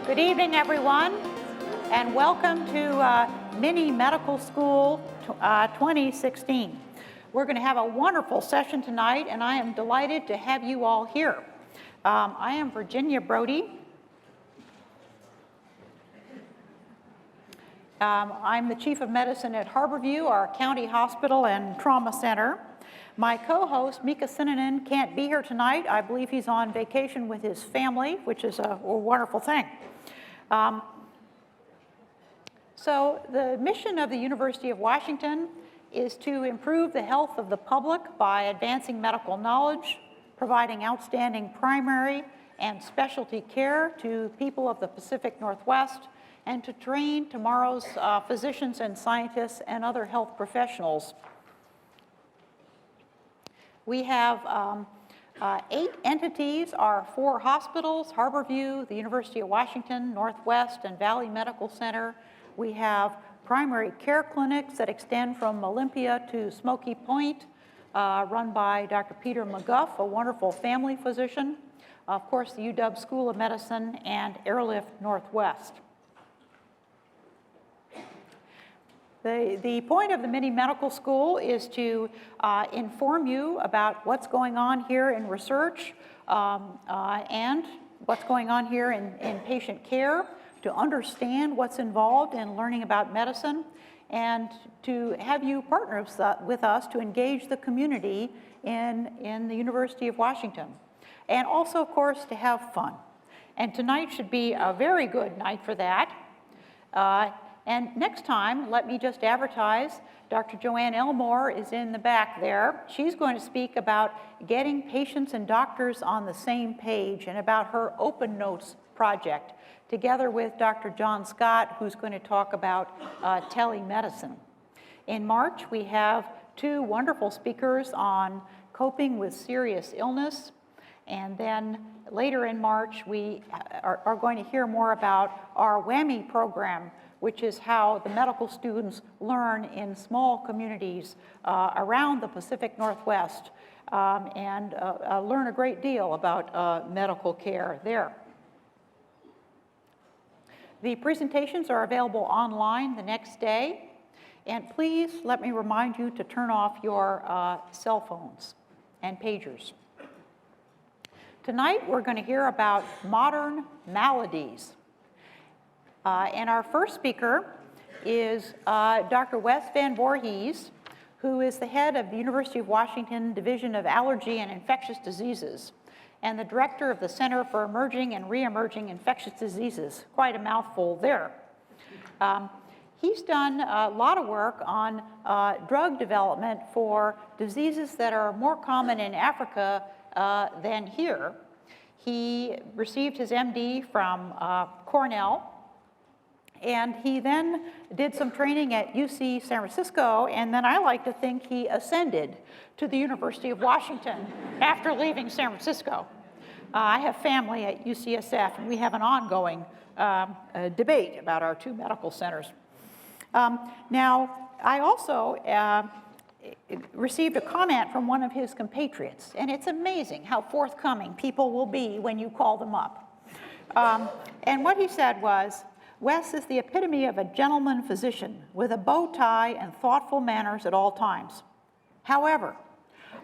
Good evening, everyone, and welcome to Mini Medical School 2016. We're going to have a wonderful session tonight, and I am delighted to have you all here. I am Virginia Brody. I'm the Chief of Medicine at Harborview, our county hospital and trauma center. My co-host, Insecticidetreated, can't be here tonight. I believe he's on vacation with his family, which is a wonderful thing. So the mission of the University of Washington is to improve the health of the public by advancing medical knowledge, providing outstanding primary and specialty care to people of the Pacific Northwest, and to train tomorrow's physicians and scientists and other health professionals. We have 8 entities, our 4 hospitals, Harborview, the University of Washington, Northwest, and Valley Medical Center. We have primary care clinics that extend from Olympia to Smoky Point, run by Dr. Peter McGuff, a wonderful family physician. Of course, the UW School of Medicine and Airlift Northwest. The point of the mini medical school is to inform you about what's going on here in research and what's going on here in patient care, to understand what's involved in learning about medicine, and to have you partner with us to engage the community in the University of Washington. And also, of course, to have fun. And tonight should be a very good night for that. And next time, let me just advertise, Dr. Joanne Elmore is in the back there. She's going to speak about getting patients and doctors on the same page and about her Open Notes project, together with Dr. John Scott, who's going to talk about telemedicine. In March, we have 2 wonderful speakers on coping with serious illness. And then later in March, we are going to hear more about our WWAMI program, which is how the medical students learn in small communities around the Pacific Northwest and learn a great deal about medical care there. The presentations are available online the next day, and please let me remind you to turn off your cell phones and pagers. Tonight we're going to hear about modern maladies. And our first speaker is Dr. Wes Van Voorhis, who is the head of the University of Washington Division of Allergy and Infectious Diseases and the director of the Center for Emerging and Re-emerging Infectious Diseases. Quite a mouthful there. He's done a lot of work on drug development for diseases that are more common in Africa than here. He received his MD from Cornell, and he then did some training at UC San Francisco, and then I like to think he ascended to the University of Washington after leaving San Francisco. I have family at UCSF, and we have an ongoing debate about our 2 medical centers. Now, I also received a comment from one of his compatriots, and it's amazing how forthcoming people will be when you call them up. And what he said was, Wes is the epitome of a gentleman physician with a bow tie and thoughtful manners at all times. However,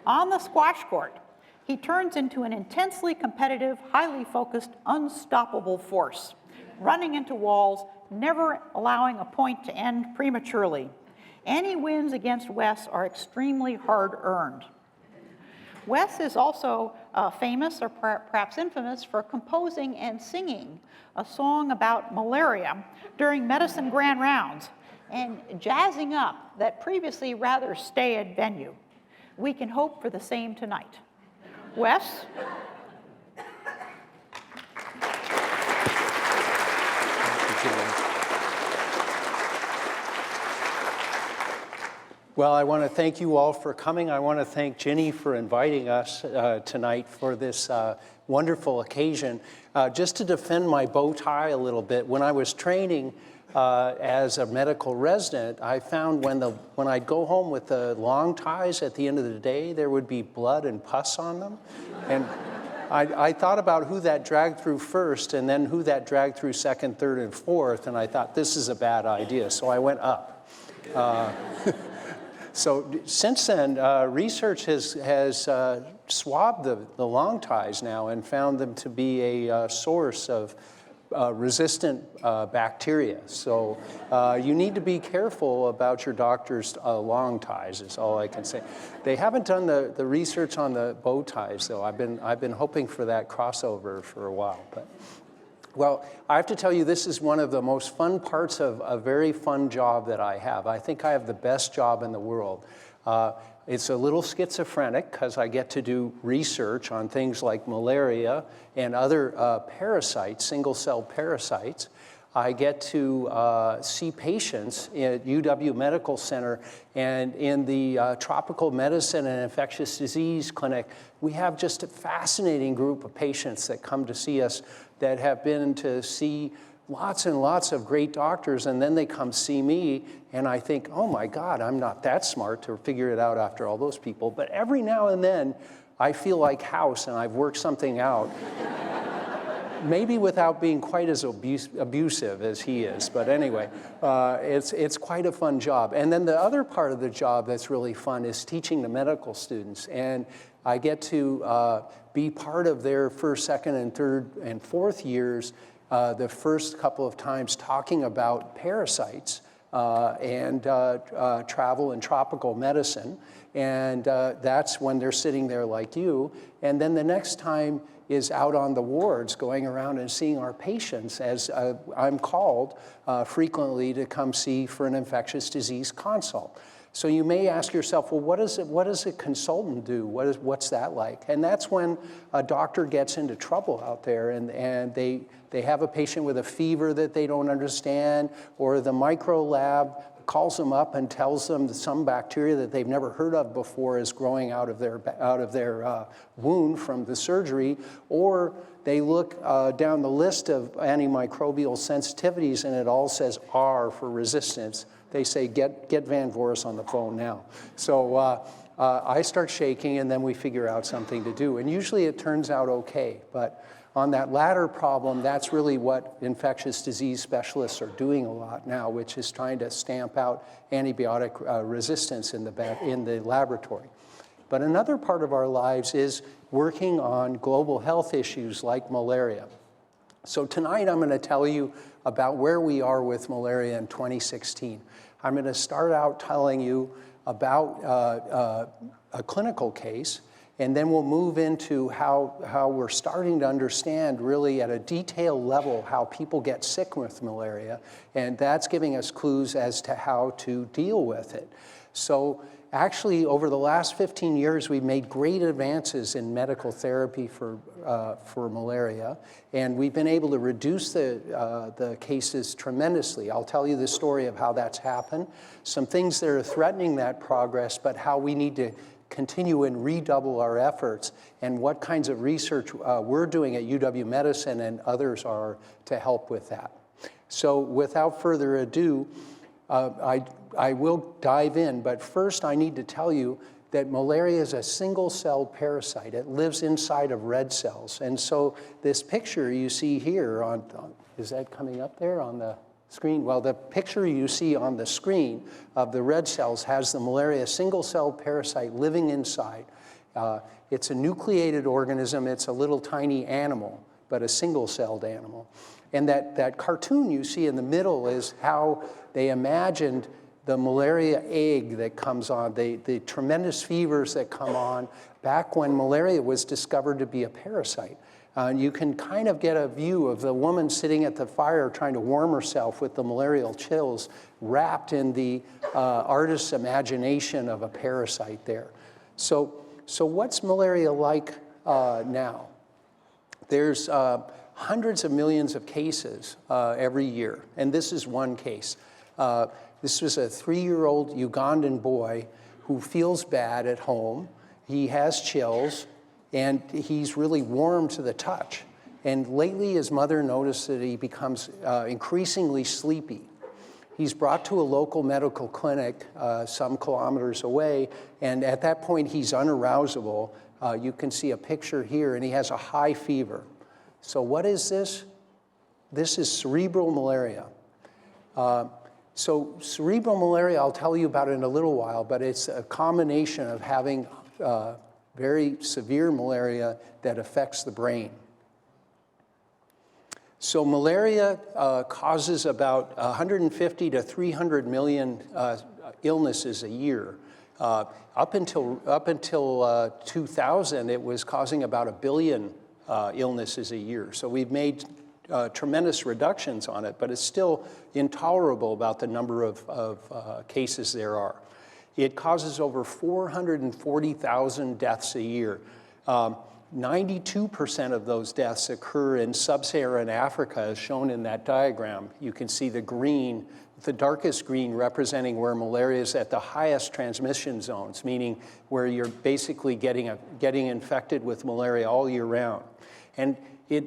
on the squash court, he turns into an intensely competitive, highly focused, unstoppable force, running into walls, never allowing a point to end prematurely. Any wins against Wes are extremely hard-earned. Wes is also famous, or perhaps infamous, for composing and singing a song about malaria during medicine grand rounds and jazzing up that previously rather staid venue. We can hope for the same tonight. Wes? Well, I want to thank you all for coming. I want to thank Ginny for inviting us tonight for this wonderful occasion. Just to defend my bow tie a little bit, when I was training as a medical resident, I found when I'd go home with the long ties at the end of the day, there would be blood and pus on them. And I thought about who that dragged through first and then who that dragged through second, third, and fourth, and I thought this is a bad idea, so I went up. So since then, research has swabbed the long ties now and found them to be a source of resistant bacteria. So you need to be careful about your doctor's long ties is all I can say. They haven't done the research on the bow ties though. I've been hoping for that crossover for a while. But well, I have to tell you, this is one of the most fun parts of a very fun job that I have. I think I have the best job in the world. It's a little schizophrenic because I get to do research on things like malaria and other parasites, single-cell parasites. I get to see patients at UW Medical Center, and in the tropical medicine and infectious disease clinic, we have just a fascinating group of patients that come to see us that have been to see lots and lots of great doctors, and then they come see me, and I think, oh my God, I'm not that smart to figure it out after all those people. But every now and then, I feel like House, and I've worked something out. Maybe without being quite as abusive as he is, but anyway, it's quite a fun job. And then the other part of the job that's really fun is teaching the medical students, and I get to be part of their first, second, and third, and fourth years, the first couple of times talking about parasites and travel and tropical medicine, and that's when they're sitting there like you, and then the next time is out on the wards going around and seeing our patients as I'm called frequently to come see for an infectious disease consult. So you may ask yourself, well, what does a consultant do? What's that like? And that's when a doctor gets into trouble out there and they have a patient with a fever that they don't understand, or the micro lab calls them up and tells them that some bacteria that they've never heard of before is growing out of their wound from the surgery, or they look down the list of antimicrobial sensitivities and it all says R for resistance. They say, get Van Voorhis on the phone now. So I start shaking and then we figure out something to do. And usually it turns out okay, but on that latter problem, that's really what infectious disease specialists are doing a lot now, which is trying to stamp out antibiotic resistance in the laboratory. But another part of our lives is working on global health issues like malaria. So tonight I'm going to tell you about where we are with malaria in 2016. I'm going to start out telling you about a clinical case, and then we'll move into how we're starting to understand really at a detailed level how people get sick with malaria, and that's giving us clues as to how to deal with it. So actually, over the last 15 years, we've made great advances in medical therapy for malaria, and we've been able to reduce the cases tremendously. I'll tell you the story of how that's happened, some things that are threatening that progress, but how we need to continue and redouble our efforts, and what kinds of research we're doing at UW Medicine and others are to help with that. So without further ado, I will dive in, but first I need to tell you that malaria is a single-cell parasite. It lives inside of red cells. And so this picture you see here is that coming up there on the screen? Well, the picture you see on the screen of the red cells has the malaria single-cell parasite living inside. It's a nucleated organism. It's a little tiny animal, but a single-celled animal. And that cartoon you see in the middle is how they imagined the malaria egg that comes on, the tremendous fevers that come on back when malaria was discovered to be a parasite. You can kind of get a view of the woman sitting at the fire trying to warm herself with the malarial chills, wrapped in the artist's imagination of a parasite there. So what's malaria like now? There's hundreds of millions of cases every year, and this is one case. This was a 3-year-old Ugandan boy who feels bad at home. He has chills, and he's really warm to the touch. And lately, his mother noticed that he becomes increasingly sleepy. He's brought to a local medical clinic some kilometers away, and at that point, he's unarousable. You can see a picture here, and he has a high fever. So what is this? This is cerebral malaria. So cerebral malaria, I'll tell you about it in a little while, but it's a combination of having very severe malaria that affects the brain. So malaria causes about 150 to 300 million illnesses a year. Up until 2000, it was causing about 1 billion illnesses a year. So we've made tremendous reductions on it, but it's still intolerable about the number of cases there are. It causes over 440,000 deaths a year. 92% of those deaths occur in sub-Saharan Africa, as shown in that diagram. You can see the green, the darkest green representing where malaria is at the highest transmission zones, meaning where you're basically getting infected with malaria all year round. And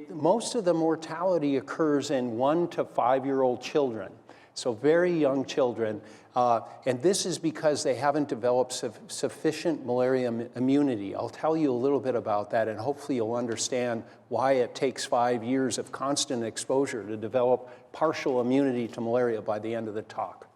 most of the mortality occurs in 1 to 5-year-old children, so very young children. And this is because they haven't developed sufficient malaria immunity. I'll tell you a little bit about that, and hopefully you'll understand why it takes 5 years of constant exposure to develop partial immunity to malaria by the end of the talk.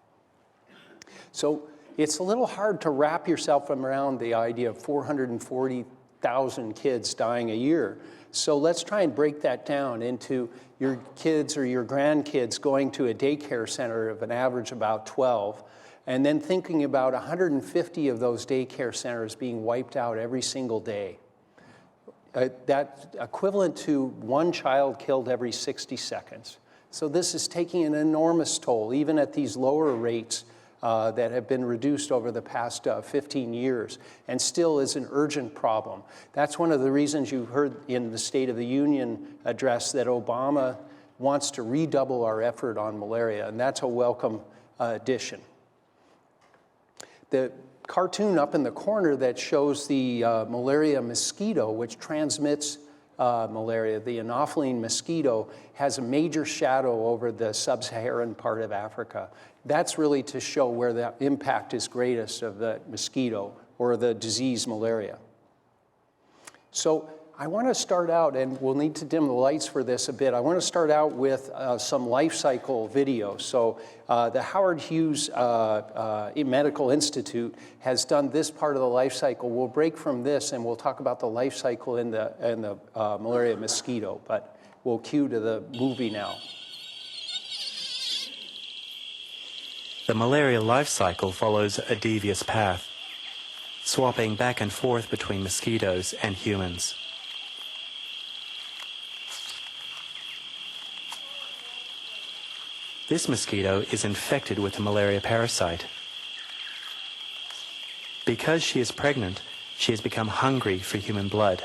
So it's a little hard to wrap yourself around the idea of 440,000 kids dying a year. So let's try and break that down into your kids or your grandkids going to a daycare center of an average about 12, and then thinking about 150 of those daycare centers being wiped out every single day. That's equivalent to 1 child killed every 60 seconds. So this is taking an enormous toll, even at these lower rates that have been reduced over the past 15 years, and still is an urgent problem. That's one of the reasons you heard in the State of the Union address that Obama wants to redouble our effort on malaria, and that's a welcome addition. The cartoon up in the corner that shows the malaria mosquito, which transmits malaria, the Anopheline mosquito, has a major shadow over the sub-Saharan part of Africa. That's really to show where the impact is greatest of the mosquito or the disease malaria. So I want to start out, and we'll need to dim the lights for this a bit. I want to start out with some life cycle videos. So the Howard Hughes Medical Institute has done this part of the life cycle. We'll break from this and we'll talk about the life cycle in the malaria mosquito, but we'll cue to the movie now. The malaria life cycle follows a devious path, swapping back and forth between mosquitoes and humans. This mosquito is infected with the malaria parasite. Because she is pregnant, she has become hungry for human blood.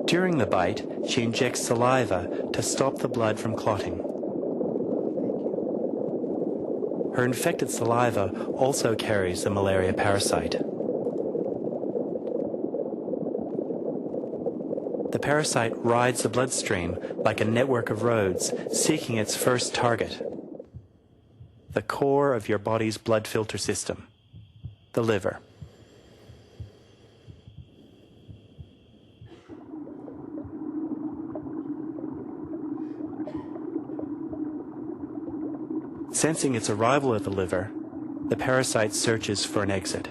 During the bite, she injects saliva to stop the blood from clotting. Her infected saliva also carries the malaria parasite. The parasite rides the bloodstream like a network of roads, seeking its first target, the core of your body's blood filter system, the liver. Sensing its arrival at the liver, the parasite searches for an exit.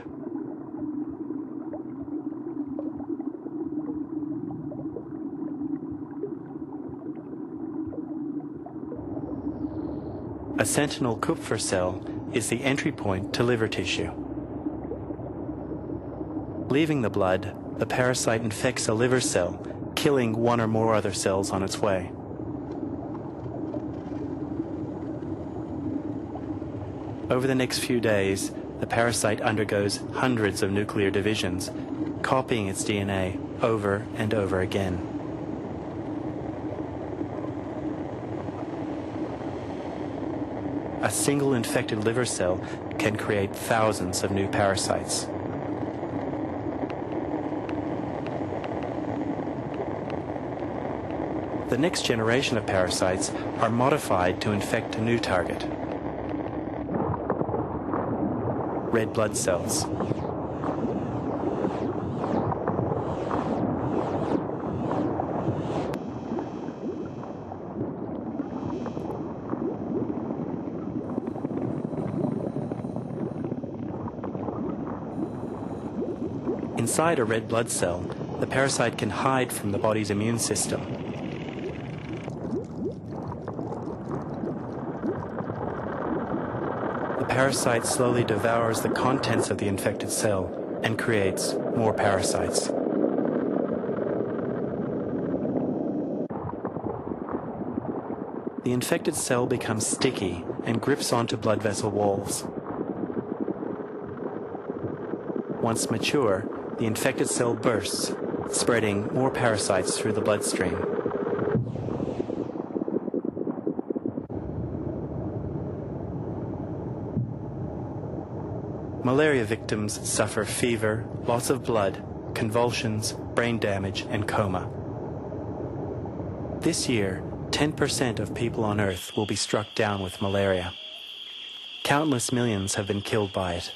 A sentinel Kupfer cell is the entry point to liver tissue. Leaving the blood, the parasite infects a liver cell, killing one or more other cells on its way. Over the next few days, the parasite undergoes hundreds of nuclear divisions, copying its DNA over and over again. A single infected liver cell can create thousands of new parasites. The next generation of parasites are modified to infect a new target. Red blood cells. Inside a red blood cell, the parasite can hide from the body's immune system. The parasite slowly devours the contents of the infected cell and creates more parasites. The infected cell becomes sticky and grips onto blood vessel walls. Once mature, the infected cell bursts, spreading more parasites through the bloodstream. Malaria victims suffer fever, loss of blood, convulsions, brain damage, and coma. This year, 10% of people on Earth will be struck down with malaria. Countless millions have been killed by it.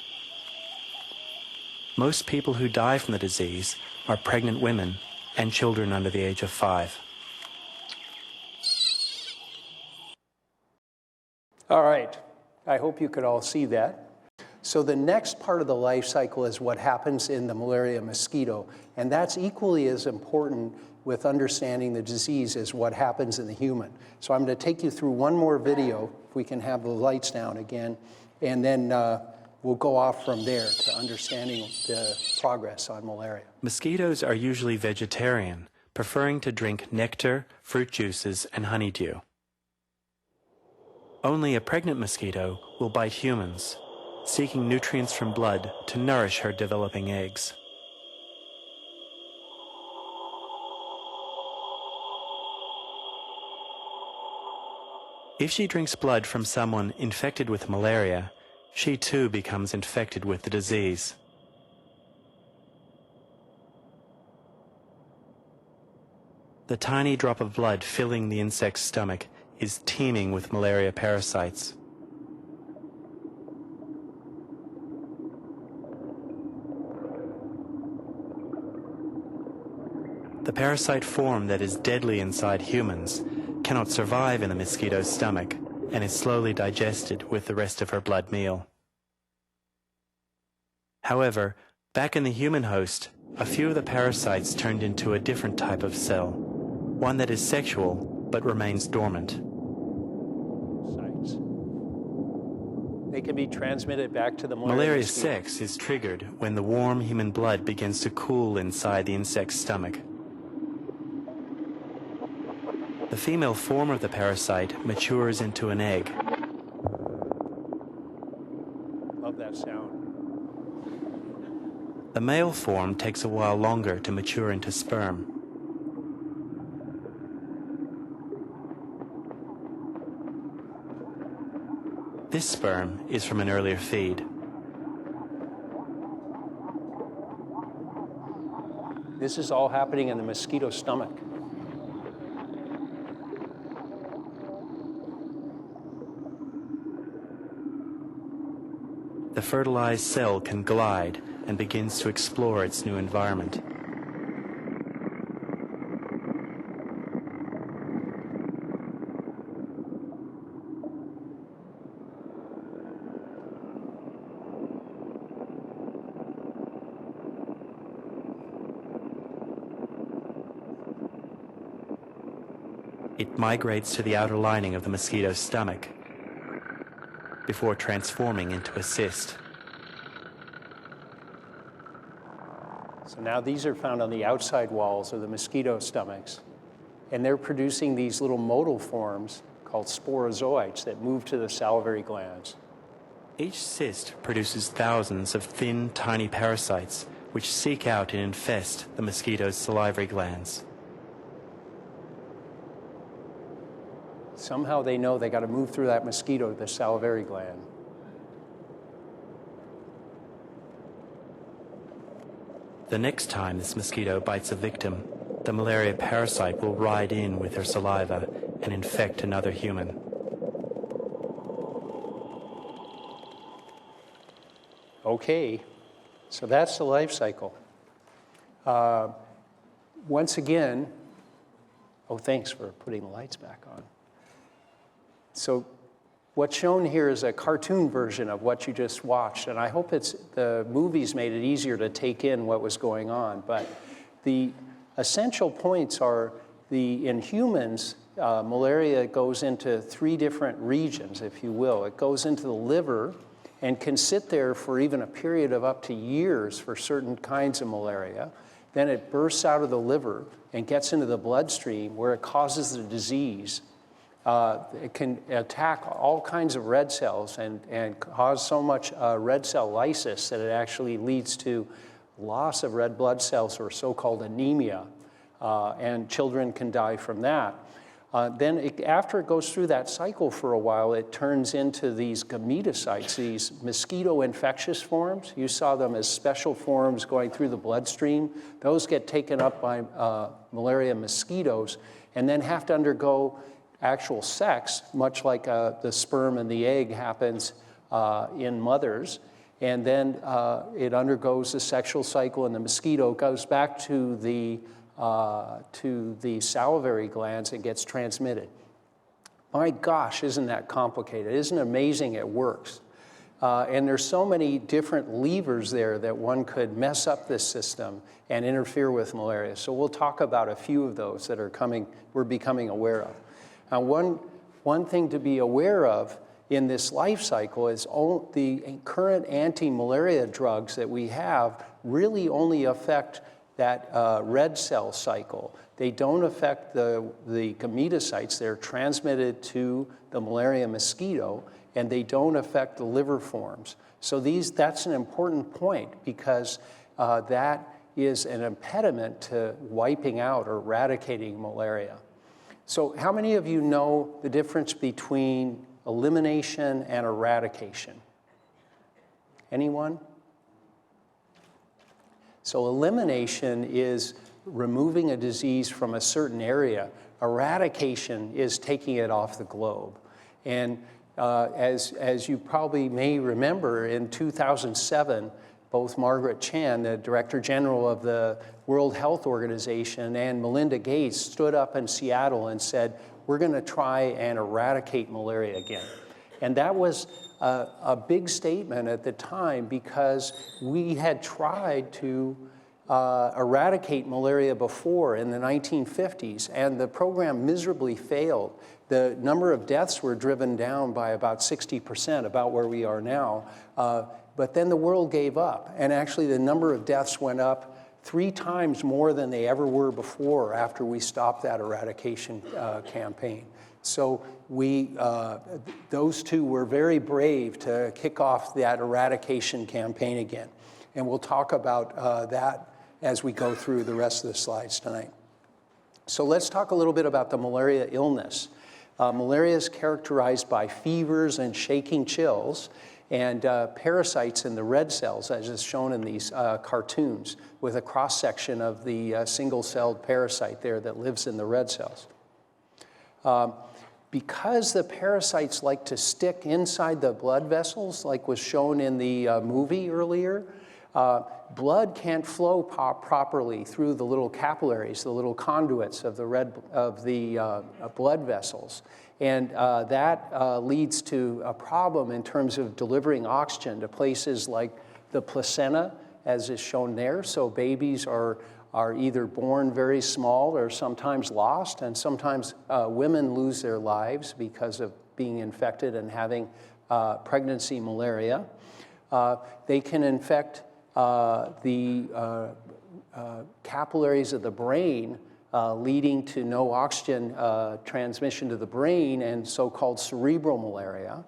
Most people who die from the disease are pregnant women and children under the age of 5. All right, I hope you could all see that. So the next part of the life cycle is what happens in the malaria mosquito, and that's equally as important with understanding the disease as what happens in the human. So I'm going to take you through one more video, if we can have the lights down again, and then we'll go off from there to understanding the progress on malaria. Mosquitoes are usually vegetarian, preferring to drink nectar, fruit juices, and honeydew. Only a pregnant mosquito will bite humans, seeking nutrients from blood to nourish her developing eggs. If she drinks blood from someone infected with malaria, she too becomes infected with the disease. The tiny drop of blood filling the insect's stomach is teeming with malaria parasites. The parasite form that is deadly inside humans cannot survive in the mosquito's stomach and is slowly digested with the rest of her blood meal. However, back in the human host, a few of the parasites turned into a different type of cell, one that is sexual but remains dormant. They can be transmitted back to the Malaria sex is triggered when the warm human blood begins to cool inside the insect's stomach. The female form of the parasite matures into an egg. Love that sound. The male form takes a while longer to mature into sperm. This sperm is from an earlier feed. This is all happening in the mosquito's stomach. The fertilized cell can glide and begins to explore its new environment. It migrates to the outer lining of the mosquito's stomach before transforming into a cyst. So now these are found on the outside walls of the mosquito stomachs, and they're producing these little motile forms called sporozoites that move to the salivary glands. Each cyst produces thousands of thin, tiny parasites which seek out and infest the mosquito's salivary glands. Somehow they know they got to move through that mosquito to the salivary gland. The next time this mosquito bites a victim, the malaria parasite will ride in with her saliva and infect another human. Okay, so that's the life cycle. Once again, oh, thanks for putting the lights back on. So what's shown here is a cartoon version of what you just watched, and I hope the movies made it easier to take in what was going on. But the essential points are in humans, malaria goes into 3 different regions, if you will. It goes into the liver and can sit there for even a period of up to years for certain kinds of malaria. Then it bursts out of the liver and gets into the bloodstream where it causes the disease. It can attack all kinds of red cells and cause so much red cell lysis that it actually leads to loss of red blood cells, or so-called anemia, and children can die from that. Then after it goes through that cycle for a while, it turns into these gametocytes, these mosquito infectious forms. You saw them as special forms going through the bloodstream. Those get taken up by malaria mosquitoes and then have to undergo actual sex, much like the sperm and the egg happens in mothers. And then it undergoes the sexual cycle, and the mosquito goes back to the salivary glands and gets transmitted. My gosh, isn't that complicated? Isn't it amazing it works? And there's so many different levers there that one could mess up this system and interfere with malaria. So we'll talk about a few of those that we're becoming aware of. Now, one thing to be aware of in this life cycle is the current anti-malaria drugs that we have really only affect that red cell cycle. They don't affect the gametocytes. They're transmitted to the malaria mosquito, and they don't affect the liver forms. So that's an important point, because that is an impediment to wiping out or eradicating malaria. So how many of you know the difference between elimination and eradication? Anyone? So elimination is removing a disease from a certain area. Eradication is taking it off the globe. And as you probably may remember, in 2007, both Margaret Chan, the Director General of the World Health Organization, and Melinda Gates stood up in Seattle and said, we're going to try and eradicate malaria again. And that was a big statement at the time, because we had tried to eradicate malaria before in the 1950s, and the program miserably failed. The number of deaths were driven down by about 60%, about where we are now. But then the world gave up, and actually the number of deaths went up 3 times more than they ever were before after we stopped that eradication campaign. So those two were very brave to kick off that eradication campaign again. And we'll talk about that as we go through the rest of the slides tonight. So let's talk a little bit about the malaria illness. Malaria is characterized by fevers and shaking chills, and parasites in the red cells, as is shown in these cartoons, with a cross-section of the single-celled parasite there that lives in the red cells. Because the parasites like to stick inside the blood vessels, like was shown in the movie earlier, blood can't flow properly through the little capillaries, the little conduits of the blood vessels. And that leads to a problem in terms of delivering oxygen to places like the placenta, as is shown there. So babies are either born very small or sometimes lost, and sometimes women lose their lives because of being infected and having pregnancy malaria. They can infect the capillaries of the brain, leading to no oxygen transmission to the brain and so-called cerebral malaria.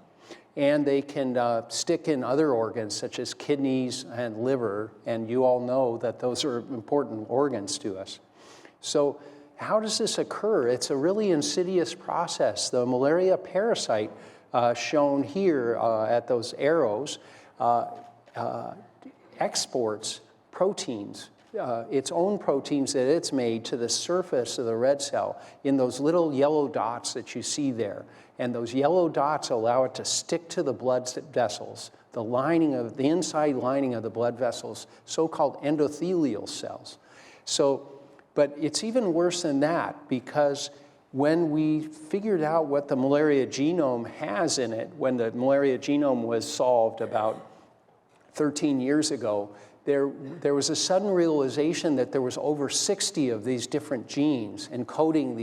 And they can stick in other organs such as kidneys and liver, and you all know that those are important organs to us. So how does this occur? It's a really insidious process. The malaria parasite shown here at those arrows exports proteins its own proteins that it's made to the surface of the red cell in those little yellow dots that you see there. And those yellow dots allow it to stick to the blood vessels, the inside lining of the blood vessels, so-called endothelial cells. But it's even worse than that, because when we figured out what the malaria genome has in it, when the malaria genome was solved about 13 years ago, there was a sudden realization that there was over 60 of these different genes encoding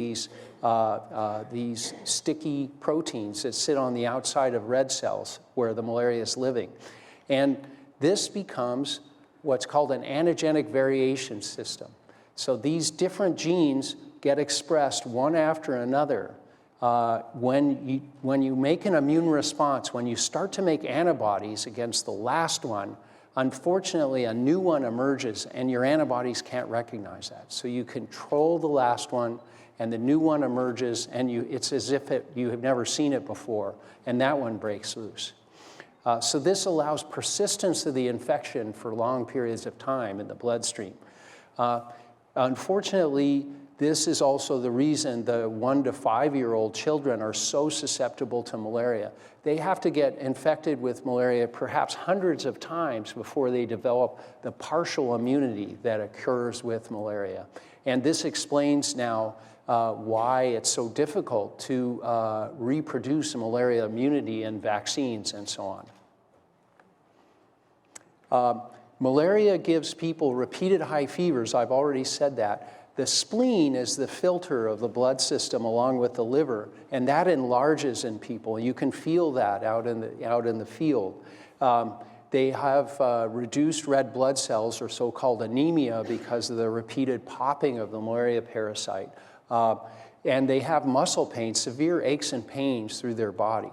these sticky proteins that sit on the outside of red cells where the malaria is living. And this becomes what's called an antigenic variation system. So these different genes get expressed one after another. When you make an immune response, when you start to make antibodies against the last one, unfortunately, a new one emerges, and your antibodies can't recognize that. So you control the last one, and the new one emerges, and it's as if you have never seen it before, and that one breaks loose. So this allows persistence of the infection for long periods of time in the bloodstream. Unfortunately, this is also the reason the 1 to 5-year-old children are so susceptible to malaria. They have to get infected with malaria perhaps hundreds of times before they develop the partial immunity that occurs with malaria. And this explains now why it's so difficult to reproduce malaria immunity in vaccines and so on. Malaria gives people repeated high fevers. I've already said that. The spleen is the filter of the blood system along with the liver, and that enlarges in people. You can feel that out in the field. They have reduced red blood cells, or so-called anemia, because of the repeated popping of the malaria parasite. And they have muscle pain, severe aches and pains through their body.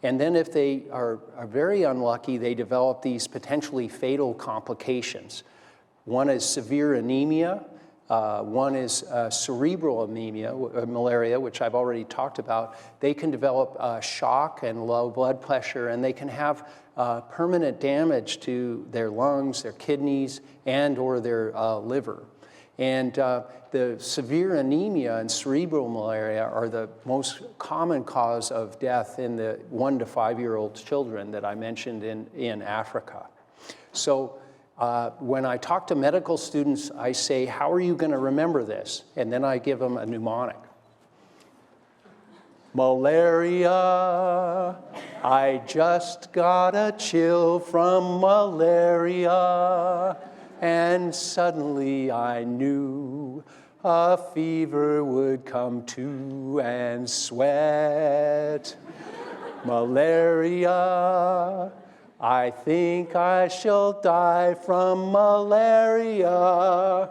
And then if they are very unlucky, they develop these potentially fatal complications. One is severe anemia. One is cerebral anemia, malaria, which I've already talked about. They can develop shock and low blood pressure, and they can have permanent damage to their lungs, their kidneys, and or their liver. And the severe anemia and cerebral malaria are the most common cause of death in the 1 to 5-year-old children that I mentioned in Africa. So when I talk to medical students, I say, how are you going to remember this? And then I give them a mnemonic. Malaria, I just got a chill from malaria, and suddenly I knew a fever would come too, and sweat. Malaria, I think I shall die from malaria.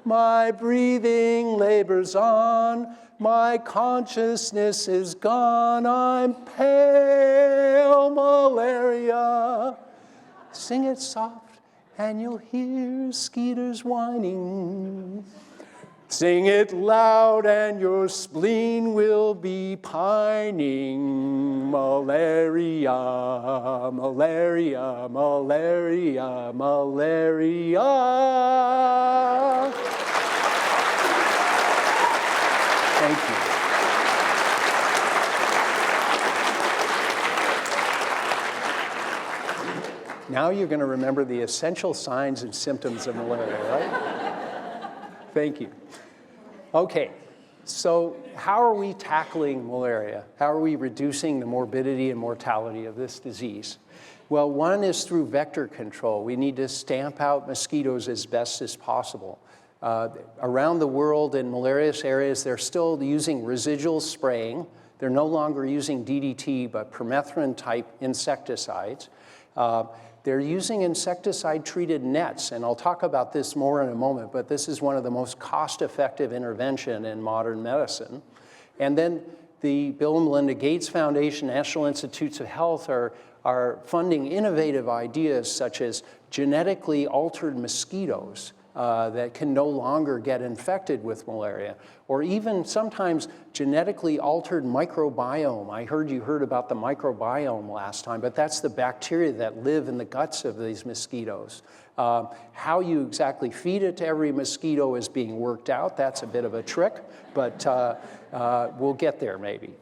My breathing labors on, my consciousness is gone, I'm pale, malaria. Sing it soft and you'll hear skeeters whining. Sing it loud and your spleen will be pining. Malaria, malaria, malaria, malaria. Thank you. Now you're going to remember the essential signs and symptoms of malaria, right? Thank you. Okay, so how are we tackling malaria? How are we reducing the morbidity and mortality of this disease? Well, one is through vector control. We need to stamp out mosquitoes as best as possible. Around the world in malarious areas, they're still using residual spraying. They're no longer using DDT, but permethrin-type insecticides. They're using insecticide-treated nets, and I'll talk about this more in a moment, but this is one of the most cost-effective intervention in modern medicine. And then the Bill and Melinda Gates Foundation, National Institutes of Health are funding innovative ideas such as genetically altered mosquitoes that can no longer get infected with malaria, or even sometimes genetically altered microbiome. I heard you heard about the microbiome last time, but that's the bacteria that live in the guts of these mosquitoes. How you exactly feed it to every mosquito is being worked out. That's a bit of a trick, but we'll get there maybe.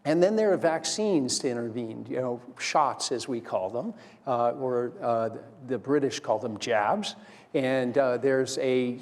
And then there are vaccines to intervene, you know, shots as we call them, or the British call them jabs. And there's a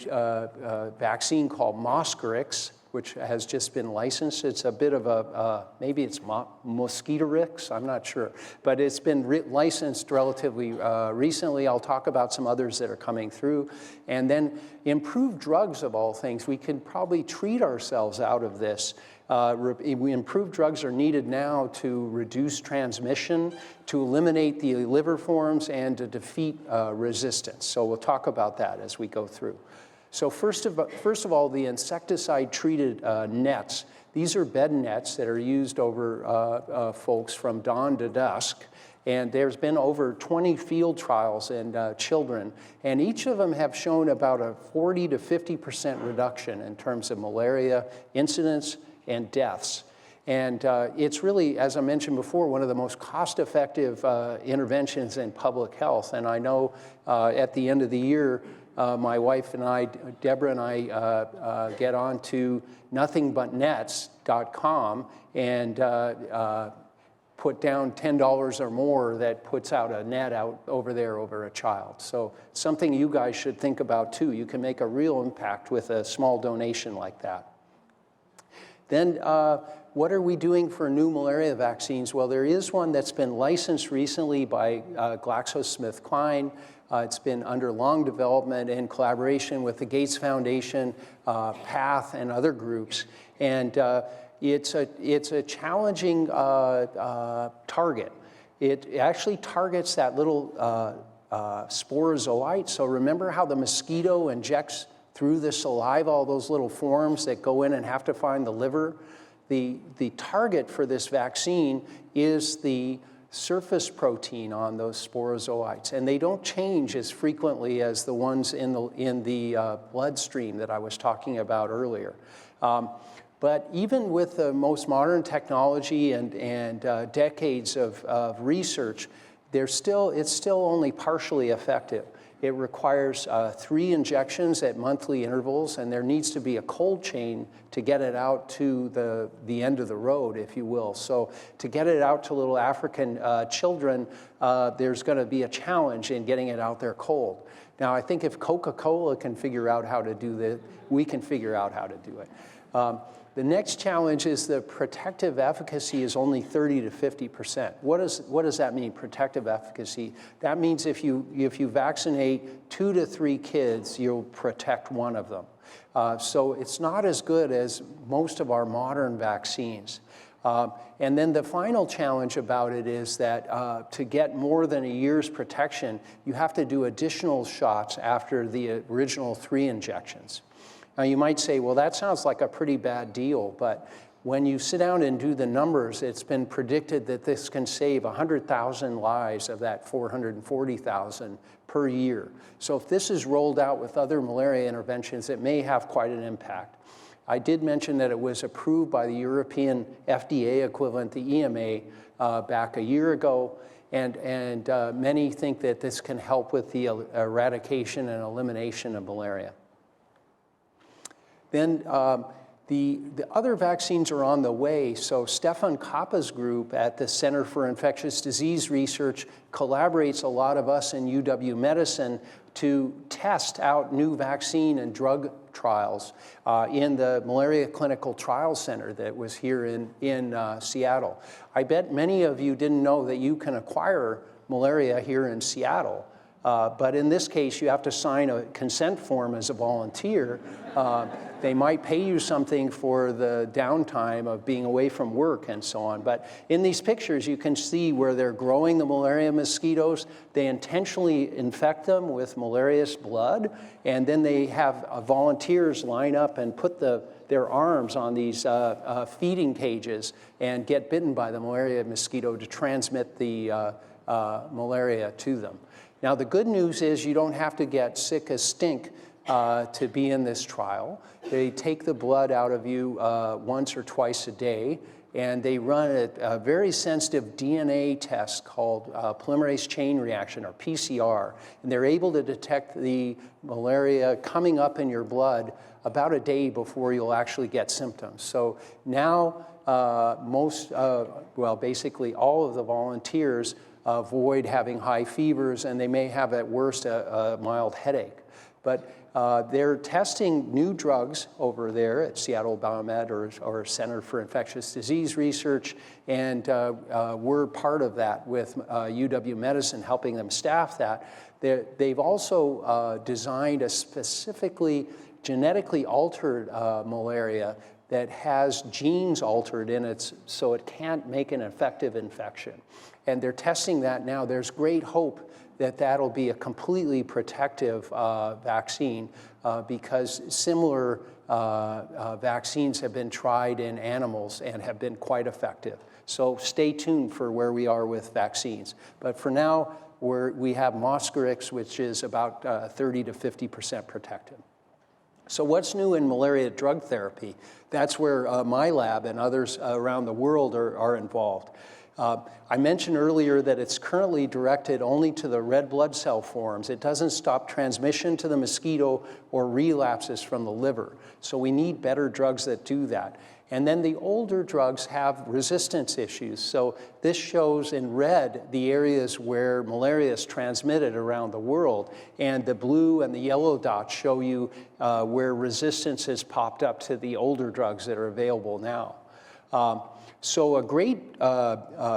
vaccine called Mosquirix, which has just been licensed. It's a bit of a, maybe it's Mosquitorix, I'm not sure. But it's been licensed relatively recently. I'll talk about some others that are coming through. And then improved drugs of all things. We can probably treat ourselves out of this. Improved drugs are needed now to reduce transmission, to eliminate the liver forms, and to defeat resistance. So we'll talk about that as we go through. So first of all, the insecticide-treated nets. These are bed nets that are used over folks from dawn to dusk. And there's been over 20 field trials in children, and each of them have shown about a 40 to 50% reduction in terms of malaria incidence and deaths. And it's really, as I mentioned before, one of the most cost-effective interventions in public health. And I know at the end of the year, my wife and I, Deborah and I, get on to nothingbutnets.com and put down $10 or more that puts out a net out over there over a child. So something you guys should think about too. You can make a real impact with a small donation like that. Then what are we doing for new malaria vaccines? Well, there is one that's been licensed recently by GlaxoSmithKline. It's been under long development in collaboration with the Gates Foundation, PATH, and other groups. And it's a challenging target. It actually targets that little sporozoite. So remember how the mosquito injects through the saliva all those little forms that go in and have to find the liver? The target for this vaccine is the surface protein on those sporozoites, and they don't change as frequently as the ones in the bloodstream that I was talking about earlier. But even with the most modern technology and decades of research, it's still only partially effective. It requires 3 injections at monthly intervals, and there needs to be a cold chain to get it out to the end of the road, if you will. So to get it out to little African children, there's going to be a challenge in getting it out there cold. Now, I think if Coca-Cola can figure out how to do that, we can figure out how to do it. The next challenge is the protective efficacy is only 30 to 50%. What does that mean, protective efficacy? That means if you vaccinate 2 to 3 kids, you'll protect 1 of them. So it's not as good as most of our modern vaccines. And then the final challenge about it is that to get more than a year's protection, you have to do additional shots after the original 3 injections. Now, you might say, well, that sounds like a pretty bad deal, but when you sit down and do the numbers, it's been predicted that this can save 100,000 lives of that 440,000 per year. So if this is rolled out with other malaria interventions, it may have quite an impact. I did mention that it was approved by the European FDA equivalent, the EMA, back a year ago, and many think that this can help with the eradication and elimination of malaria. Then the other vaccines are on the way. So Stefan Kappa's group at the Center for Infectious Disease Research collaborates a lot of us in UW Medicine to test out new vaccine and drug trials in the Malaria Clinical Trial Center that was here in Seattle. I bet many of you didn't know that you can acquire malaria here in Seattle. But in this case, you have to sign a consent form as a volunteer. They might pay you something for the downtime of being away from work and so on. But in these pictures, you can see where they're growing the malaria mosquitoes. They intentionally infect them with malarious blood, and then they have volunteers line up and put their arms on these feeding cages and get bitten by the malaria mosquito to transmit the malaria to them. Now, the good news is you don't have to get sick as stink to be in this trial. They take the blood out of you once or twice a day, and they run a very sensitive DNA test called polymerase chain reaction, or PCR, and they're able to detect the malaria coming up in your blood about a day before you'll actually get symptoms. So now basically all of the volunteers avoid having high fevers, and they may have at worst a mild headache. But they're testing new drugs over there at Seattle Biomed or Center for Infectious Disease Research, and we're part of that with UW Medicine, helping them staff that. They've also designed a specifically genetically altered malaria that has genes altered in it so it can't make an effective infection. And they're testing that now. There's great hope that that'll be a completely protective vaccine because similar vaccines have been tried in animals and have been quite effective. So stay tuned for where we are with vaccines. But for now, we have Mosquirix, which is about 30 to 50% protective. So what's new in malaria drug therapy? That's where my lab and others around the world are involved. I mentioned earlier that it's currently directed only to the red blood cell forms. It doesn't stop transmission to the mosquito or relapses from the liver. So we need better drugs that do that. And then the older drugs have resistance issues. So this shows in red the areas where malaria is transmitted around the world. And the blue and the yellow dots show you where resistance has popped up to the older drugs that are available now. So a great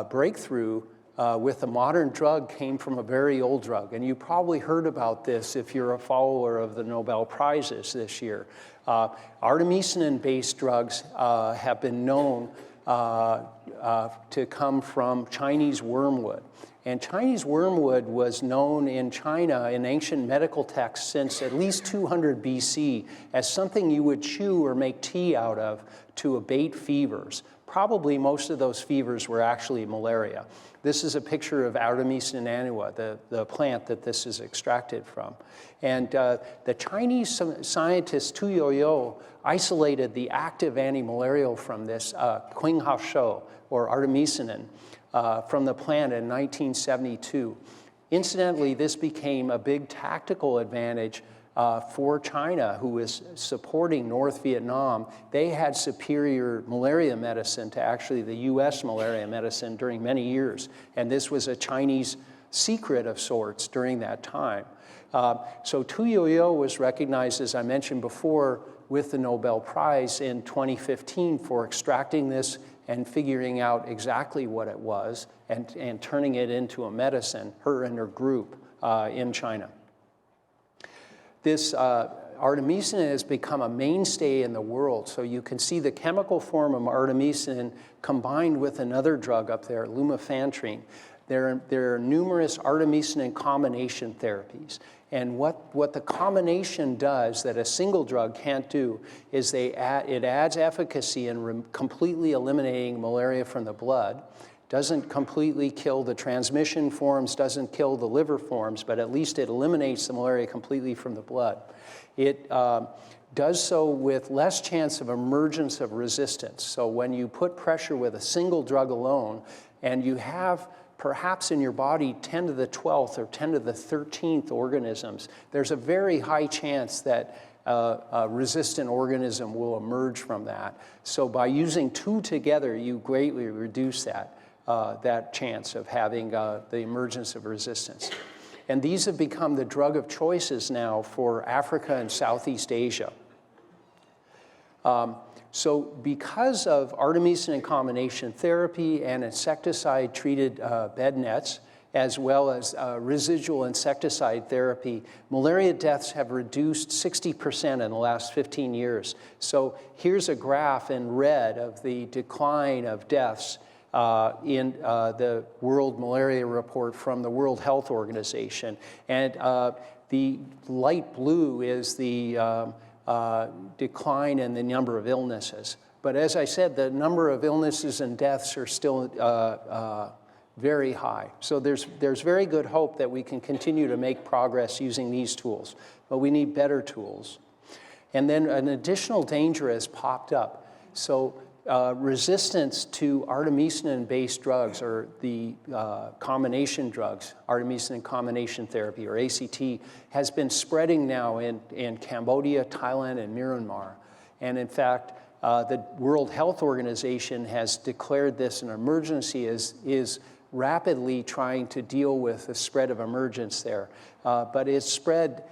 breakthrough with a modern drug came from a very old drug. And you probably heard about this if you're a follower of the Nobel Prizes this year. Artemisinin-based drugs have been known to come from Chinese wormwood. And Chinese wormwood was known in China in ancient medical texts since at least 200 BC as something you would chew or make tea out of to abate fevers. Probably most of those fevers were actually malaria. This is a picture of Artemisinin annua, the plant that this is extracted from. And the Chinese scientist Tu Youyou isolated the active antimalarial from this Qinghao or Artemisinin from the plant in 1972. Incidentally, this became a big tactical advantage for China, who is supporting North Vietnam. They had superior malaria medicine to actually the US malaria medicine during many years. And this was a Chinese secret of sorts during that time. So Tu Youyou was recognized, as I mentioned before, with the Nobel Prize in 2015 for extracting this and figuring out exactly what it was and turning it into a medicine, her and her group in China. This Artemisinin has become a mainstay in the world. So you can see the chemical form of Artemisinin combined with another drug up there, lumefantrine. There are numerous Artemisinin combination therapies. And what the combination does that a single drug can't do is it adds efficacy in completely eliminating malaria from the blood. Doesn't completely kill the transmission forms, doesn't kill the liver forms, but at least it eliminates the malaria completely from the blood. It does so with less chance of emergence of resistance. So when you put pressure with a single drug alone, and you have perhaps in your body 10 to the 12th or 10 to the 13th organisms, there's a very high chance that a resistant organism will emerge from that. So by using two together, you greatly reduce that chance of having the emergence of resistance. And these have become the drug of choices now for Africa and Southeast Asia. So because of Artemisinin combination therapy and insecticide-treated bed nets, as well as residual insecticide therapy, malaria deaths have reduced 60% in the last 15 years. So here's a graph in red of the decline of deaths in the World Malaria Report from the World Health Organization. And the light blue is the decline in the number of illnesses. But as I said, the number of illnesses and deaths are still very high. So there's very good hope that we can continue to make progress using these tools, but we need better tools. And then an additional danger has popped up. So resistance to artemisinin-based drugs, or the combination drugs, artemisinin combination therapy, or ACT, has been spreading now in Cambodia, Thailand, and Myanmar. And in fact, the World Health Organization has declared this an emergency, is rapidly trying to deal with the spread of emergence there. But it's spread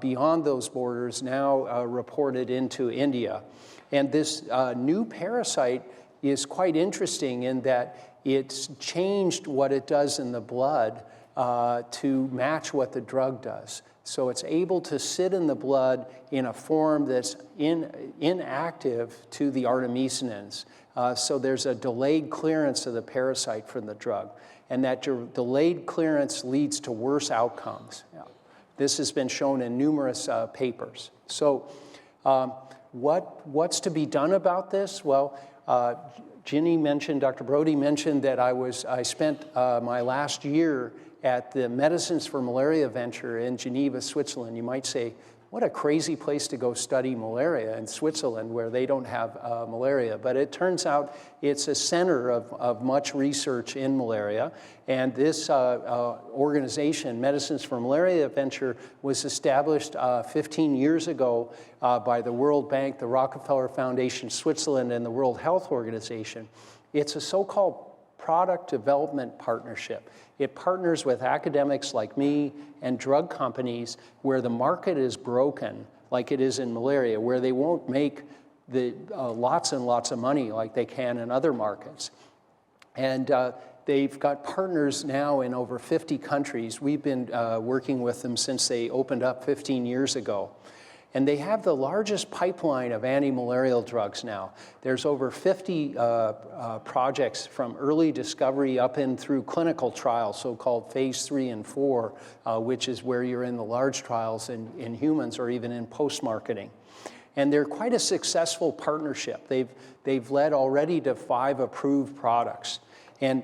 beyond those borders, now reported into India. And this new parasite is quite interesting in that it's changed what it does in the blood to match what the drug does. So it's able to sit in the blood in a form that's inactive to the artemisinins. So there's a delayed clearance of the parasite from the drug. And that delayed clearance leads to worse outcomes. This has been shown in numerous papers. So what's to be done about this? Well, Ginny mentioned, Dr. Brody mentioned that I spent my last year at the Medicines for Malaria venture in Geneva, Switzerland. You might say, what a crazy place to go study malaria in Switzerland where they don't have malaria. But it turns out it's a center of much research in malaria. And this organization, Medicines for Malaria venture, was established 15 years ago by the World Bank, the Rockefeller Foundation, Switzerland, and the World Health Organization. It's a so-called product development partnership. It partners with academics like me and drug companies where the market is broken, like it is in malaria, where they won't make the lots and lots of money like they can in other markets. And they've got partners now in over 50 countries. We've been working with them since they opened up 15 years ago. And they have the largest pipeline of anti-malarial drugs now. There's over 50 projects from early discovery up and through clinical trials, so-called phase 3 and 4, which is where you're in the large trials in humans or even in post-marketing. And they're quite a successful partnership. They've led already to 5 approved products. And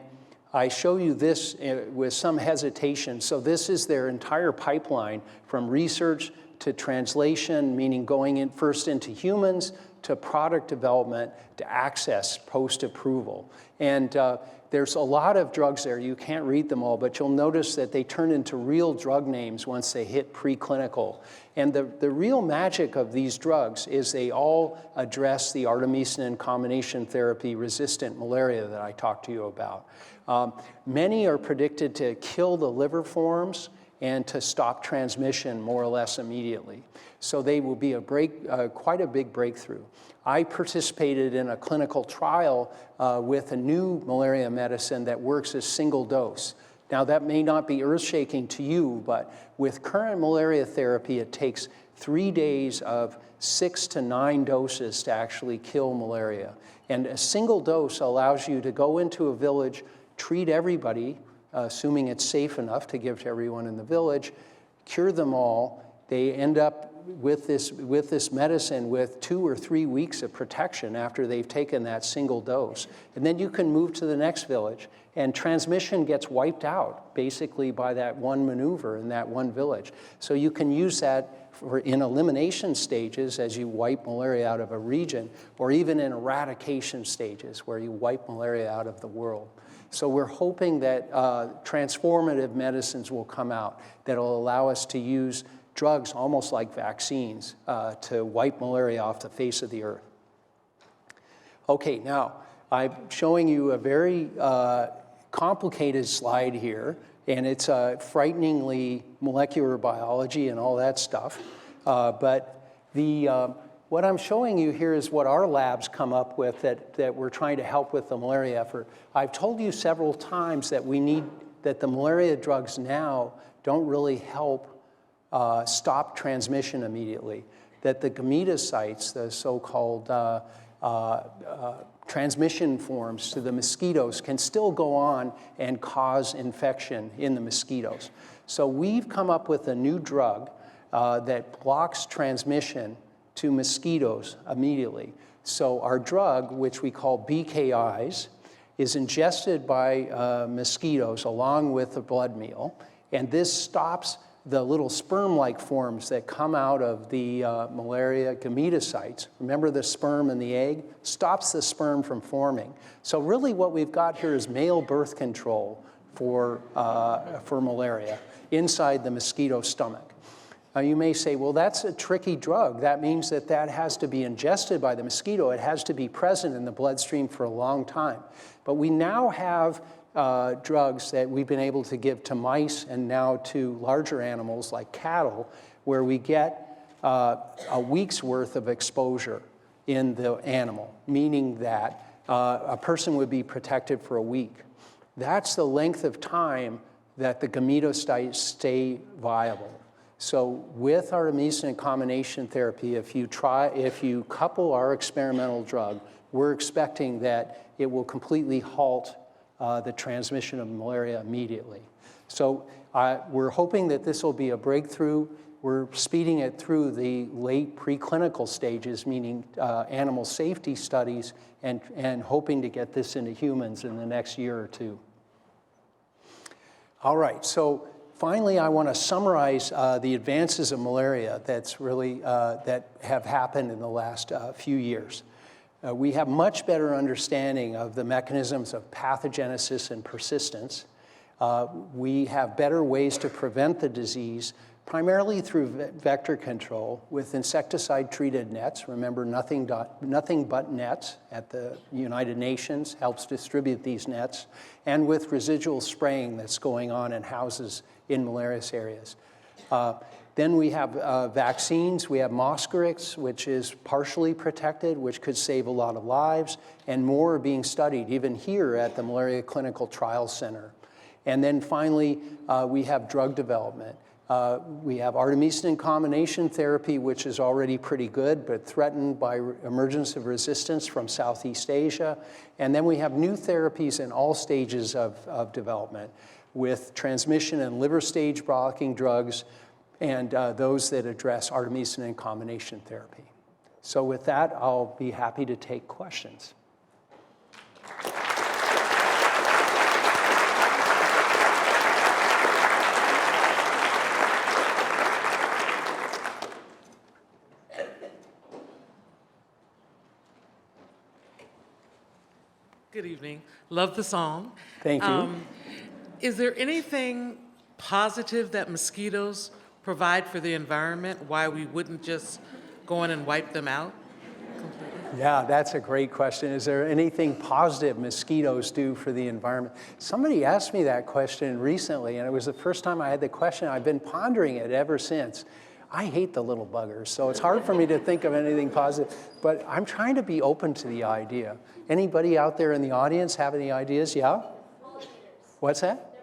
I show you this with some hesitation. So this is their entire pipeline from research to translation, meaning going in first into humans, to product development, to access post-approval. And there's a lot of drugs there. You can't read them all, but you'll notice that they turn into real drug names once they hit preclinical. And the real magic of these drugs is they all address the artemisinin combination therapy resistant malaria that I talked to you about. Many are predicted to kill the liver forms and to stop transmission more or less immediately. So they will be quite a big breakthrough. I participated in a clinical trial with a new malaria medicine that works as single dose. Now that may not be earth-shaking to you, but with current malaria therapy, it takes 3 days of 6 to 9 doses to actually kill malaria. And a single dose allows you to go into a village, treat everybody, assuming it's safe enough to give to everyone in the village, cure them all. They end up with this medicine with 2 or 3 weeks of protection after they've taken that single dose. And then you can move to the next village, and transmission gets wiped out basically by that one maneuver in that one village. So you can use that in elimination stages as you wipe malaria out of a region, or even in eradication stages where you wipe malaria out of the world. So we're hoping that transformative medicines will come out that will allow us to use drugs almost like vaccines to wipe malaria off the face of the earth. Okay, now I'm showing you a very complicated slide here, and it's frighteningly molecular biology and all that stuff. But what I'm showing you here is what our labs come up with that we're trying to help with the malaria effort. I've told you several times that that the malaria drugs now don't really help stop transmission immediately. That the gametocytes, the so-called transmission forms to the mosquitoes, can still go on and cause infection in the mosquitoes. So we've come up with a new drug that blocks transmission to mosquitoes immediately. So our drug, which we call BKIs, is ingested by mosquitoes along with the blood meal, and this stops the little sperm-like forms that come out of the malaria gametocytes. Remember the sperm and the egg? Stops the sperm from forming. So really what we've got here is male birth control for malaria inside the mosquito stomach. Now you may say, well, that's a tricky drug. That means that that has to be ingested by the mosquito. It has to be present in the bloodstream for a long time. But we now have drugs that we've been able to give to mice and now to larger animals like cattle, where we get a week's worth of exposure in the animal, meaning that a person would be protected for a week. That's the length of time that the gametocytes stay viable. So with Artemisinin combination therapy, if you couple our experimental drug, we're expecting that it will completely halt the transmission of malaria immediately. So we're hoping that this will be a breakthrough. We're speeding it through the late preclinical stages, meaning animal safety studies, and hoping to get this into humans in the next year or two. All right, so finally, I want to summarize the advances of malaria that's really, that have happened in the last few years. We have much better understanding of the mechanisms of pathogenesis and persistence. We have better ways to prevent the disease, primarily through vector control with insecticide-treated nets. Remember, nothing but nets at the United Nations helps distribute these nets, and with residual spraying that's going on in houses in malarious areas. Then we have vaccines. We have Mosquirix, which is partially protected, which could save a lot of lives, and more are being studied, even here at the Malaria Clinical Trial Center. And then finally, we have drug development. We have Artemisinin combination therapy, which is already pretty good, but threatened by emergence of resistance from Southeast Asia. And then we have new therapies in all stages of development, with transmission and liver stage blocking drugs, and those that address Artemisinin combination therapy. So with that, I'll be happy to take questions. Good evening. Love the song. Thank you. Is there anything positive that mosquitoes provide for the environment, why we wouldn't just go in and wipe them out completely? Yeah, that's a great question. Is there anything positive mosquitoes do for the environment? Somebody asked me that question recently, and it was the first time I had the question. I've been pondering it ever since. I hate the little buggers, so it's hard for me to think of anything positive, but I'm trying to be open to the idea. Anybody out there in the audience have any ideas? Yeah? Pollinators. What's that?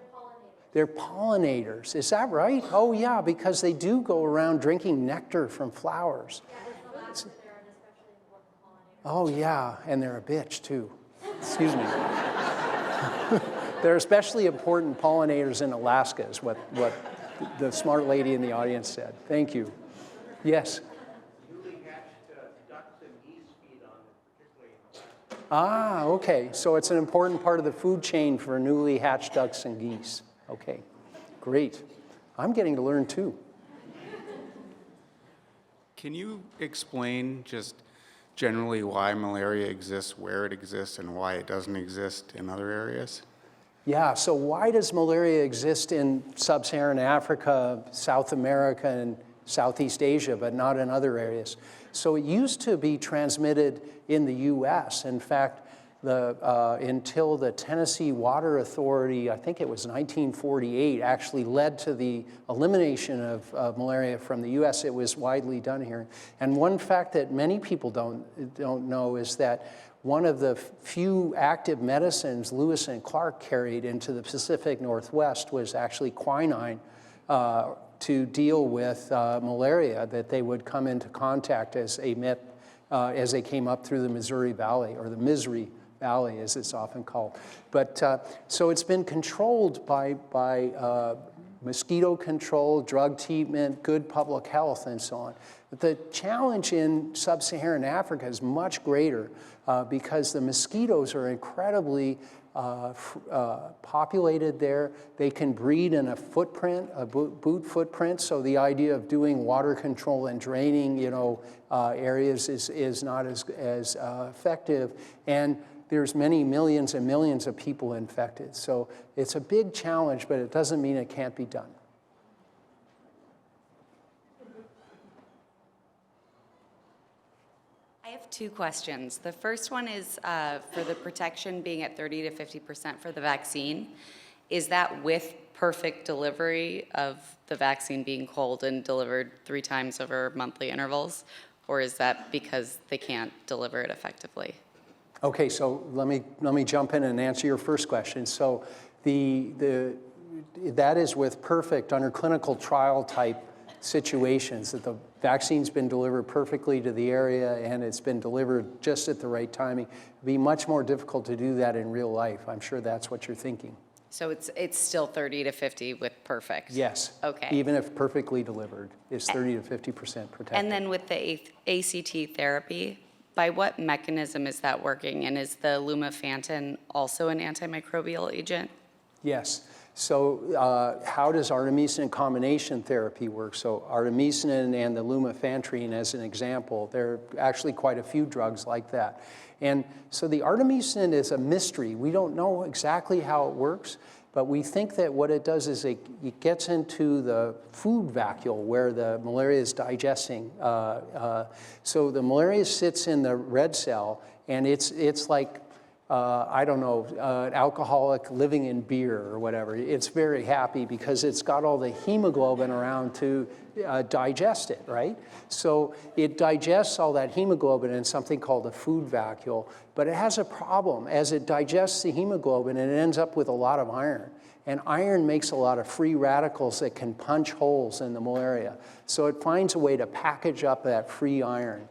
They're pollinators. They're pollinators. Is that right? Oh, yeah, because they do go around drinking nectar from flowers. Yeah, there's no laughter there, and especially important pollinators. Oh, yeah, and they're a bitch, too. Excuse me. They're especially important pollinators in Alaska, is what the smart lady in the audience said. Thank you. Yes? Newly hatched ducks and geese feed on it, particularly in Alaska. Ah, okay. So it's an important part of the food chain for newly hatched ducks and geese. Okay, great. I'm getting to learn too. Can you explain just generally why malaria exists, where it exists, and why it doesn't exist in other areas? Yeah, so why does malaria exist in sub-Saharan Africa, South America, and Southeast Asia, but not in other areas? So it used to be transmitted in the US. In fact, until the Tennessee Water Authority, I think it was 1948, actually led to the elimination of malaria from the US. It was widely done here. And one fact that many people don't know is that one of the few active medicines Lewis and Clark carried into the Pacific Northwest was actually quinine to deal with malaria that they would come into contact as they came up through the Missouri Valley, or the Misery Valley, as it's often called. But so it's been controlled by mosquito control, drug treatment, good public health, and so on. But the challenge in sub-Saharan Africa is much greater because the mosquitoes are incredibly populated there. They can breed in a footprint, a boot footprint. So the idea of doing water control and draining, areas is not as effective. And there's many millions and millions of people infected. So it's a big challenge, but it doesn't mean it can't be done. I have two questions. The first one is for the protection being at 30 to 50% for the vaccine. Is that with perfect delivery of the vaccine being cold and delivered 3 times over monthly intervals? Or is that because they can't deliver it effectively? Okay, so let me jump in and answer your first question. So that is with perfect under clinical trial type situations, that the vaccine's been delivered perfectly to the area and it's been delivered just at the right timing. It'd be much more difficult to do that in real life. I'm sure that's what you're thinking. So it's still 30 to 50 with perfect? Yes. Okay. Even if perfectly delivered, it's 30 to 50% protected. And then with the ACT therapy, by what mechanism is that working? And is the lumefantrine also an antimicrobial agent? Yes. So how does Artemisinin combination therapy work? So Artemisinin and the lumefantrine as an example, there are actually quite a few drugs like that. And so the Artemisinin is a mystery. We don't know exactly how it works, but we think that what it does is it gets into the food vacuole where the malaria is digesting. So the malaria sits in the red cell, and it's like, I don't know, an alcoholic living in beer or whatever. It's very happy because it's got all the hemoglobin around to digest it, right? So it digests all that hemoglobin in something called a food vacuole, but it has a problem. As it digests the hemoglobin, it ends up with a lot of iron. And iron makes a lot of free radicals that can punch holes in the malaria. So it finds a way to package up that free iron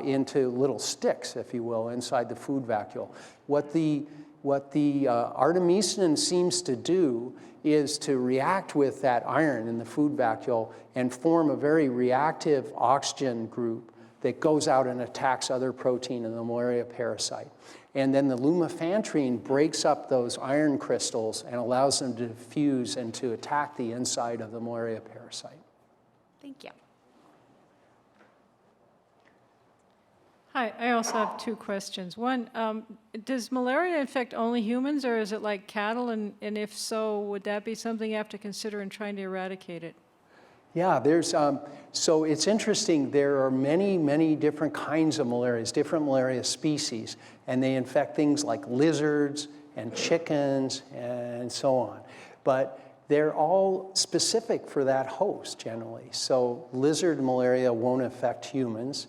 into little sticks, if you will, inside the food vacuole. What the Artemisinin seems to do is to react with that iron in the food vacuole and form a very reactive oxygen group that goes out and attacks other protein in the malaria parasite. And then the lumefantrine breaks up those iron crystals and allows them to diffuse and to attack the inside of the malaria parasite. Thank you. Hi, I also have 2 questions. One, does malaria infect only humans, or is it like cattle? And if so, would that be something you have to consider in trying to eradicate it? Yeah, so it's interesting. There are many, many different kinds of malarias, different malaria species, and they infect things like lizards and chickens and so on. But they're all specific for that host generally. So lizard malaria won't affect humans.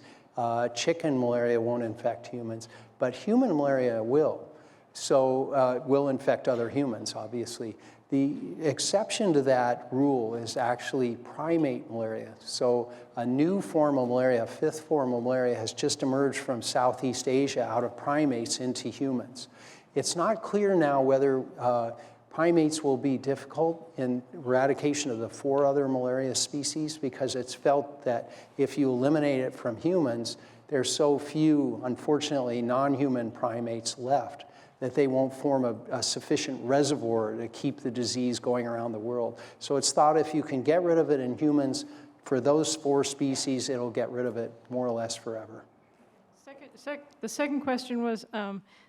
Chicken malaria won't infect humans, but human malaria will. So will infect other humans, obviously. The exception to that rule is actually primate malaria. So a new form of malaria, a 5th form of malaria, has just emerged from Southeast Asia out of primates into humans. It's not clear now whether primates will be difficult in eradication of the 4 other malaria species, because it's felt that if you eliminate it from humans, there's so few, unfortunately, non-human primates left that they won't form a sufficient reservoir to keep the disease going around the world. So it's thought if you can get rid of it in humans, for those 4 species, it'll get rid of it more or less forever. The second question was,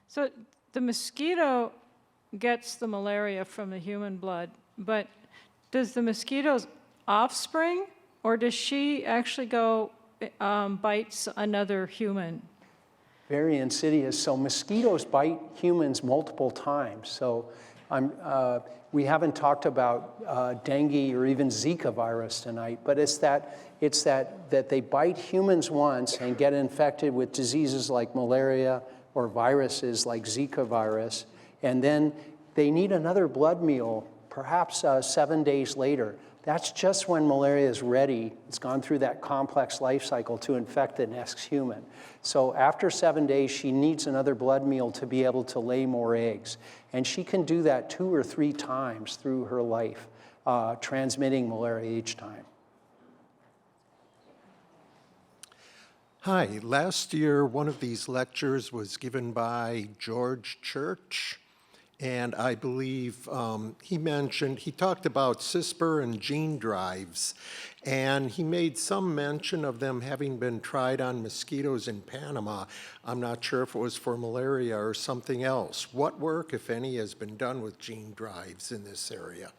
so the mosquito gets the malaria from the human blood, but does the mosquito's offspring, or does she actually go bites another human? Very insidious. So mosquitoes bite humans multiple times. So we haven't talked about dengue or even Zika virus tonight, but it's that they bite humans once and get infected with diseases like malaria or viruses like Zika virus, and then they need another blood meal, perhaps 7 days later. That's just when malaria is ready. It's gone through that complex life cycle to infect the next human. So after 7 days, she needs another blood meal to be able to lay more eggs. And she can do that 2 or 3 times through her life, transmitting malaria each time. Hi, last year one of these lectures was given by George Church, And I believe he talked about CRISPR and gene drives, and he made some mention of them having been tried on mosquitoes in Panama. I'm not sure if it was for malaria or something else. What work, if any, has been done with gene drives in this area?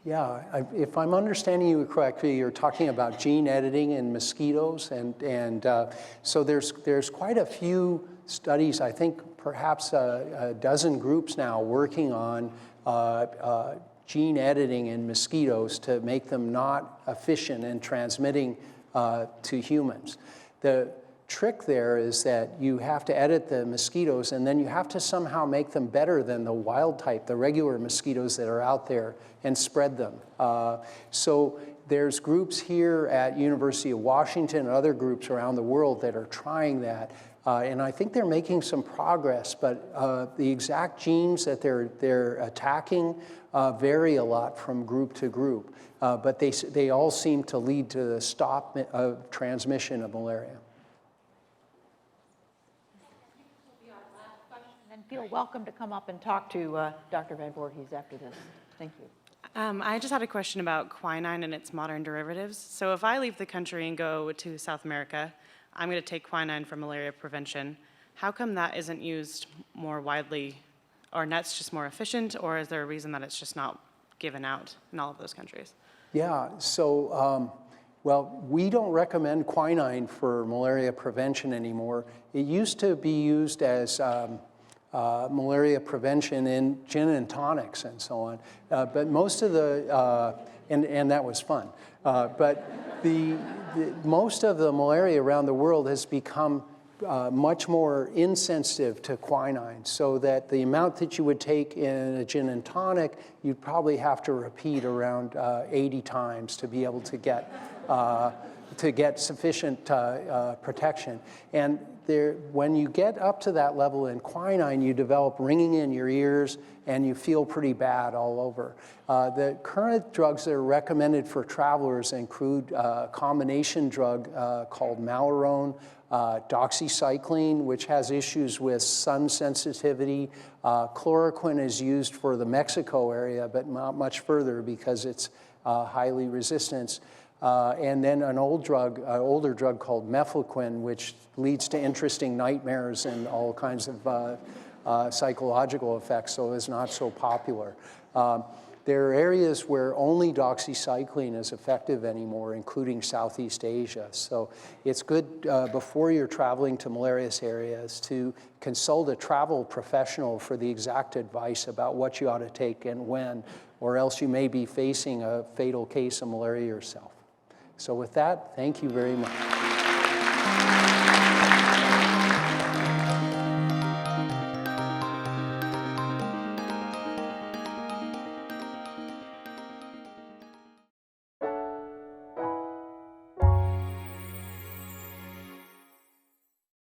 Yeah, if I'm understanding you correctly, you're talking about gene editing in mosquitoes, and so there's quite a few studies, I think perhaps a dozen groups now working on gene editing in mosquitoes to make them not efficient in transmitting to humans. The trick there is that you have to edit the mosquitoes, and then you have to somehow make them better than the wild type, the regular mosquitoes that are out there, and spread them. So there's groups here at University of Washington and other groups around the world that are trying that. And I think they're making some progress, but the exact genes that they're attacking vary a lot from group to group. But they all seem to lead to the stop of transmission of malaria. And feel welcome to come up and talk to Dr. Van Voorhis after this. Thank you. I just had a question about quinine and its modern derivatives. So if I leave the country and go to South America, I'm going to take quinine for malaria prevention. How come that isn't used more widely, or that's just more efficient, or is there a reason that it's just not given out in all of those countries? Yeah, so, well, we don't recommend quinine for malaria prevention anymore. It used to be used as malaria prevention in gin and tonics and so on. But most of the, and that was fun. But most of the malaria around the world has become much more insensitive to quinine, so that the amount that you would take in a gin and tonic, you'd probably have to repeat around 80 times to be able to get sufficient protection. And when you get up to that level in quinine, you develop ringing in your ears and you feel pretty bad all over. The current drugs that are recommended for travelers include a combination drug called Malarone, doxycycline, which has issues with sun sensitivity. Chloroquine is used for the Mexico area, but not much further because it's highly resistant. And then an older drug called mefloquine, which leads to interesting nightmares and all kinds of psychological effects, so is not so popular. There are areas where only doxycycline is effective anymore, including Southeast Asia. So it's good before you're traveling to malarious areas to consult a travel professional for the exact advice about what you ought to take and when, or else you may be facing a fatal case of malaria yourself. So with that, thank you very much.